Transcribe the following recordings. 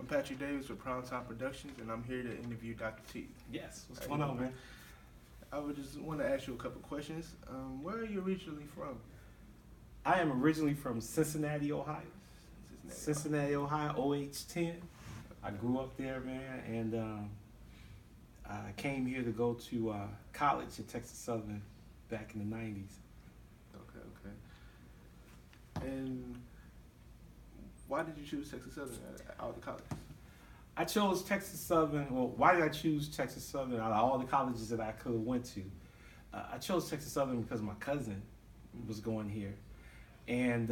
Patrick Davis with PrimeTime Productions, and I'm here to interview Dr. T. Yes, what's going on, man? I would just want to ask you a couple questions. Where are you originally from? I am originally from Cincinnati, Ohio. Cincinnati, Ohio, OH10. I grew up there, man, and I came here to go to college at Texas Southern back in the 90s. Okay. And why did you choose Texas Southern out of the college? I chose Texas Southern. Well, why did I choose Texas Southern out of all the colleges that I could have went to? I chose Texas Southern because my cousin was going here. And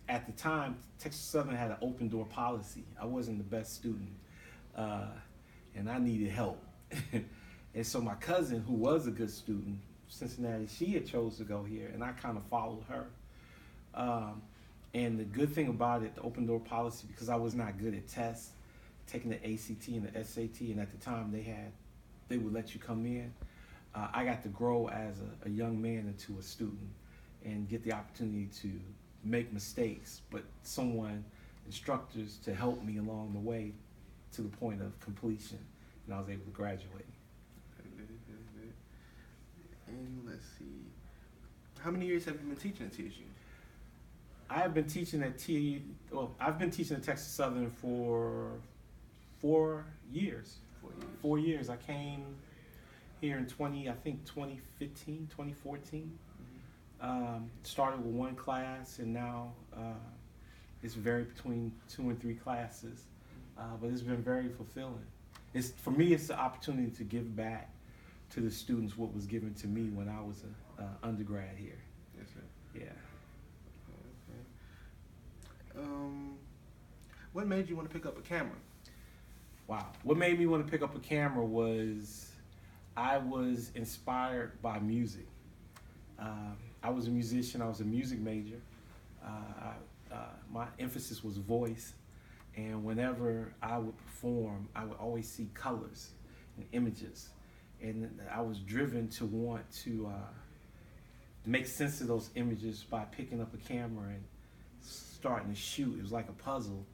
at the time, Texas Southern had an open door policy. I wasn't the best student, and I needed help. And so my cousin, who was a good student, Cincinnati, she had chose to go here, and I kind of followed her. And the good thing about it, the open door policy, because I was not good at tests, taking the ACT and the SAT, and at the time they would let you come in. I got to grow as a young man into a student and get the opportunity to make mistakes, but instructors to help me along the way to the point of completion, and I was able to graduate. And let's see, how many years have you been teaching at TSU? I have been teaching at I've been teaching at Texas Southern for 4 years. 4 years. 4 years. I came here in 2015, 2014. Started with one class, and now it's varied between 2 and 3 classes. But it's been very fulfilling. For me, it's the opportunity to give back to the students what was given to me when I was an undergrad here. Yes, sir. Yeah. Okay. What made you want to pick up a camera? Wow. What made me want to pick up a camera was I was inspired by music. I was a musician. I was a music major. My emphasis was voice. And whenever I would perform, I would always see colors and images. And I was driven to want to make sense of those images by picking up a camera and starting to shoot. It was like a puzzle.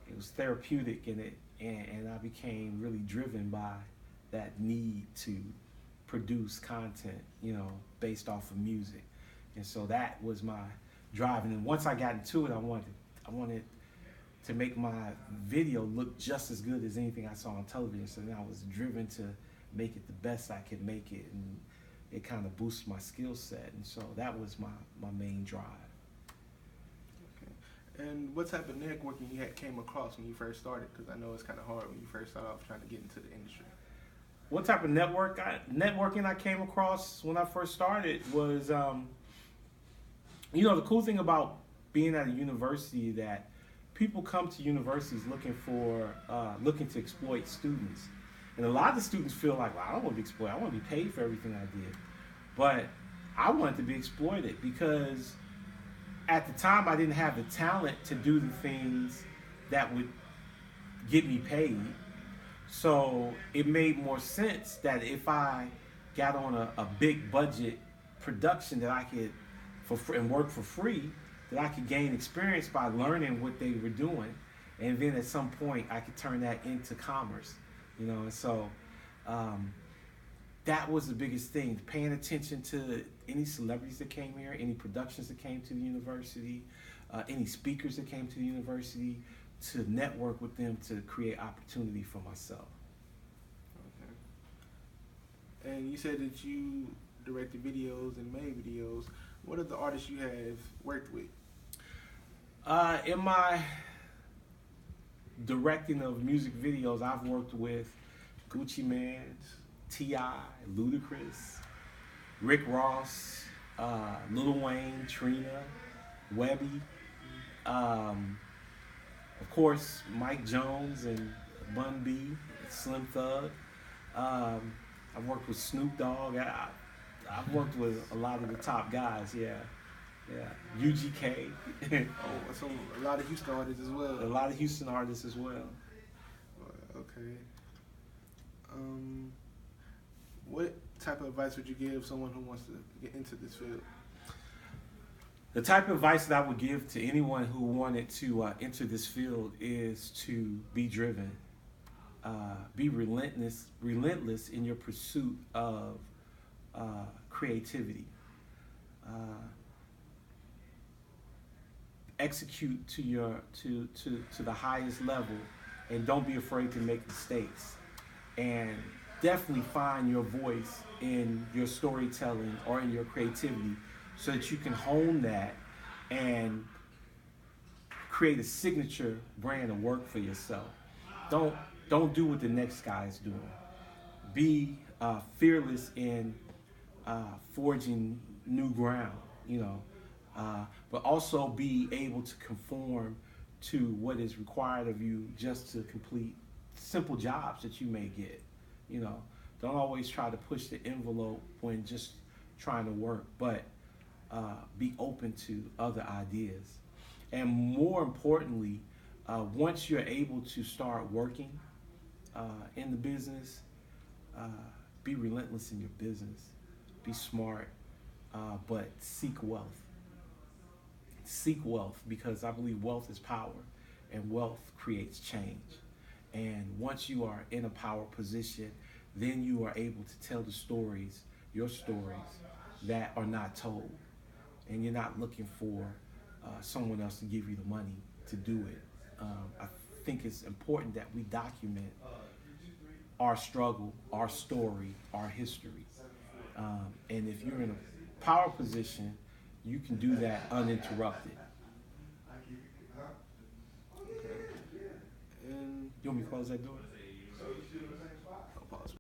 It was therapeutic in it, and I became really driven by that need to produce content, based off of music. And so that was my drive. And then once I got into it, I wanted to make my video look just as good as anything I saw on television. So then I was driven to make it the best I could make it, and it kind of boosted my skill set. And so that was my main drive. And what type of networking you came across when you first started? Because I know it's kind of hard when you first start off trying to get into the industry. What type of networking I came across when I first started was, the cool thing about being at a university that people come to universities looking to exploit students. And a lot of the students feel like, well, I don't want to be exploited. I want to be paid for everything I did. But I wanted to be exploited because at the time, I didn't have the talent to do the things that would get me paid. So it made more sense that if I got on a big budget production that I could and work for free, that I could gain experience by learning what they were doing, and then at some point I could turn that into commerce, And so that was the biggest thing, paying attention to any celebrities that came here, any productions that came to the university, any speakers that came to the university, to network with them to create opportunity for myself. Okay. And you said that you directed videos and made videos. What are the artists you have worked with? In my directing of music videos, I've worked with Gucci Mane, T.I., Ludacris, Rick Ross, Lil Wayne, Trina, Webby, of course, Mike Jones and Bun B, Slim Thug. I've worked with Snoop Dogg. I've worked with a lot of the top guys, yeah. UGK. So a lot of Houston artists as well. A lot of Houston artists as well. Okay. What type of advice would you give someone who wants to get into this field? The type of advice that I would give to anyone who wanted to enter this field is to be driven, be relentless in your pursuit of creativity. Uh, Execute to the highest level, and don't be afraid to make mistakes. And definitely find your voice in your storytelling or in your creativity, so that you can hone that and create a signature brand of work for yourself. Don't don't do what the next guy is doing. Be fearless in forging new ground. You know, but also be able to conform to what is required of you just to complete simple jobs that you may get. You know, don't always try to push the envelope when just trying to work, but be open to other ideas. And more importantly, once you're able to start working in the business, uh, be relentless in your business. Be smart, but seek wealth. Seek wealth, because I believe wealth is power, and wealth creates change. And once you are in a power position, then you are able to tell the stories, your stories, that are not told. And you're not looking for someone else to give you the money to do it. I think it's important that we document our struggle, our story, our history. And if you're in a power position, you can do that uninterrupted. Okay. And You want me to close that door?